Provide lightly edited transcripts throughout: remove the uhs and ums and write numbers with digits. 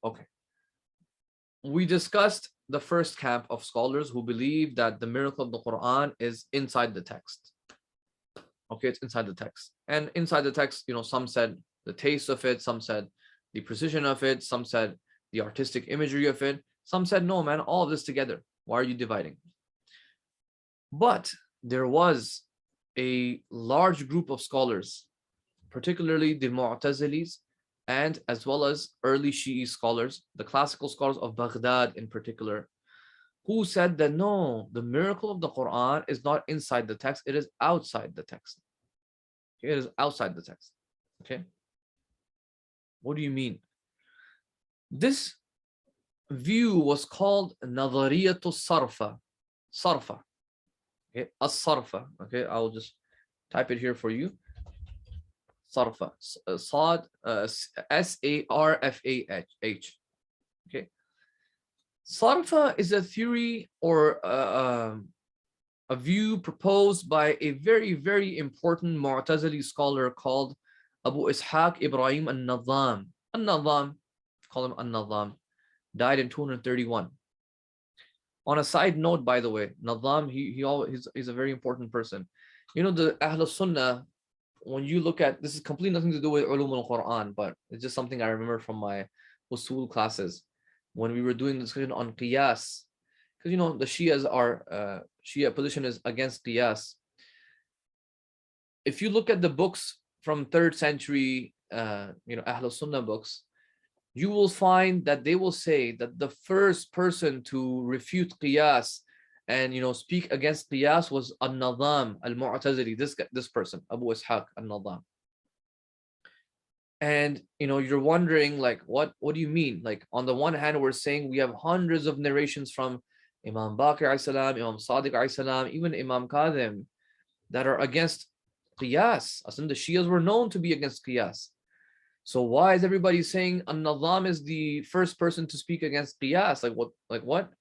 Okay. We discussed the first camp of scholars who believe that the miracle of the Quran is inside the text. Okay, it's inside the text. And inside the text, some said the taste of it, some said the precision of it, some said the artistic imagery of it, some said, no, man, all of this together. Why are you dividing? But there was a large group of scholars, particularly the Mu'tazilis, and as well as early Shi'i scholars, the classical scholars of Baghdad in particular, who said that no, the miracle of the Quran is not inside the text, it is outside the text. It is outside the text. Okay? What do you mean? This view was called Nadariyatul Ṣarfah. Ṣarfah. Okay, al-Sarfah. Okay, I will just type it here for you. Ṣarfah. S-A-R-F-A-H. Okay. Ṣarfah is a theory or a view proposed by a very, very important Mu'tazili scholar called Abu Ishaq Ibrahim al-Nadham. Al-Nadham, call him al-Nadham, died in 231. On a side note, by the way, Nadham, he's a very important person. The Ahl Sunnah, when you look at, this is completely nothing to do with Ulum al-Quran, but it's just something I remember from my Usul classes when we were doing the discussion on Qiyas. Because, the Shias are, Shia position is against Qiyas. If you look at the books from 3rd century, Ahl Sunnah books, you will find that they will say that the first person to refute Qiyas and speak against Qiyas was al-Nadham al-Mu'tazili, this person, Abu Ishaq al-Nadham. And you're wondering, like, what do you mean? Like, on the one hand, we're saying we have hundreds of narrations from Imam Baqir alayhi salam, Imam Sadiq alayhi salam, even Imam Kadhim, that are against Qiyas. As in, the Shias were known to be against Qiyas. So why is everybody saying An-Nadham is the first person to speak against Qiyas? Like what?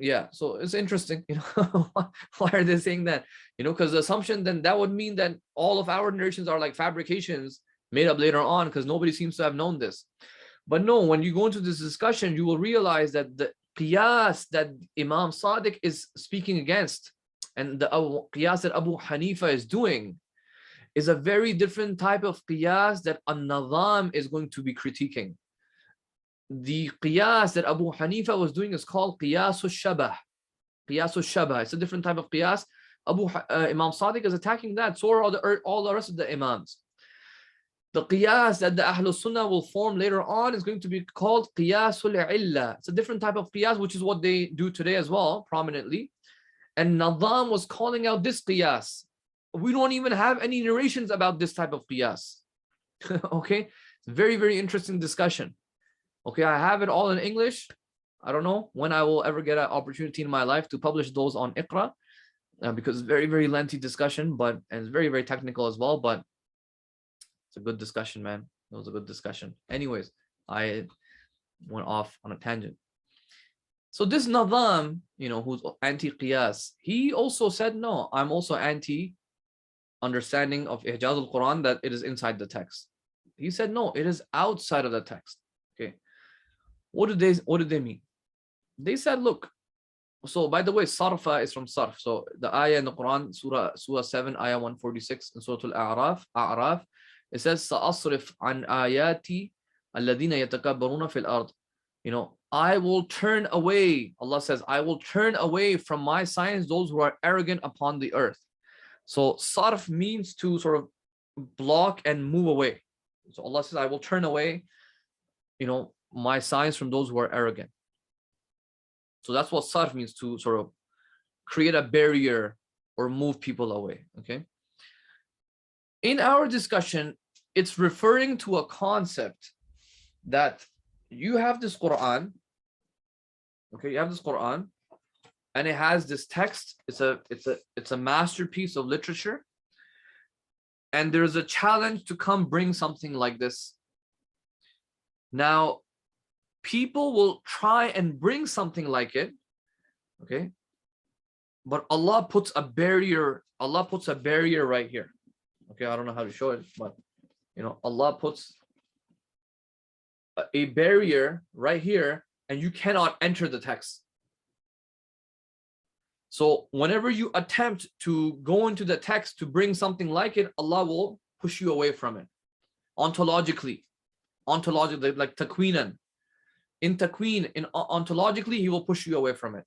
Yeah, so it's interesting, why are they saying that? Because the assumption then that would mean that all of our narrations are like fabrications made up later on, because nobody seems to have known this. But no, when you go into this discussion, you will realize that the Qiyas that Imam Sadiq is speaking against and the Qiyas that Abu Hanifa is doing is a very different type of qiyas that An-Nadham is going to be critiquing. The qiyas that Abu Hanifa was doing is called Qiyasul Shabah. Qiyasul Shabah. It's a different type of qiyas. Imam Sadiq is attacking that. So are all the rest of the Imams. The qiyas that the Ahlul Sunnah will form later on is going to be called Qiyasul Illa. It's a different type of qiyas, which is what they do today as well, prominently. And Nadham was calling out this qiyas. We don't even have any narrations about this type of qiyas. Okay, it's a very, very interesting discussion. Okay, I have it all in English. I don't know when I will ever get an opportunity in my life to publish those on Iqra, because it's very, very lengthy discussion, and it's very, very technical as well. But it's a good discussion, man. It was a good discussion. Anyways, I went off on a tangent. So this Nadham, who's anti-qiyas, he also said, no, I'm also anti-understanding of Ihjaz al-Quran, that it is inside the text. He said, no, it is outside of the text. Okay. What did they mean? They said, look, so by the way, Ṣarfah is from Sarf. So the ayah in the Quran, Surah 7, ayah 146 in Surah Al-A'raf, it says, سَأَصْرِفْ عَنْ آيَاتِ الَّذِينَ يَتَكَبَّرُونَ فِي الْأَرْضِ. I will turn away, Allah says, I will turn away from my signs those who are arrogant upon the earth. So Sarf means to sort of block and move away. So Allah says, I will turn away, my signs from those who are arrogant. So that's what Sarf means, to sort of create a barrier or move people away. Okay. In our discussion, it's referring to a concept that you have this Quran. Okay, you have this Quran, and it has this text. It's a masterpiece of literature. And there's a challenge to come bring something like this. Now, people will try and bring something like it, okay? But Allah puts a barrier. Allah puts a barrier right here. Okay, I don't know how to show it, but Allah puts a barrier right here, and you cannot enter the text. So whenever you attempt to go into the text to bring something like it, Allah will push you away from it. Ontologically, like taqweenan. In taqween, ontologically, He will push you away from it.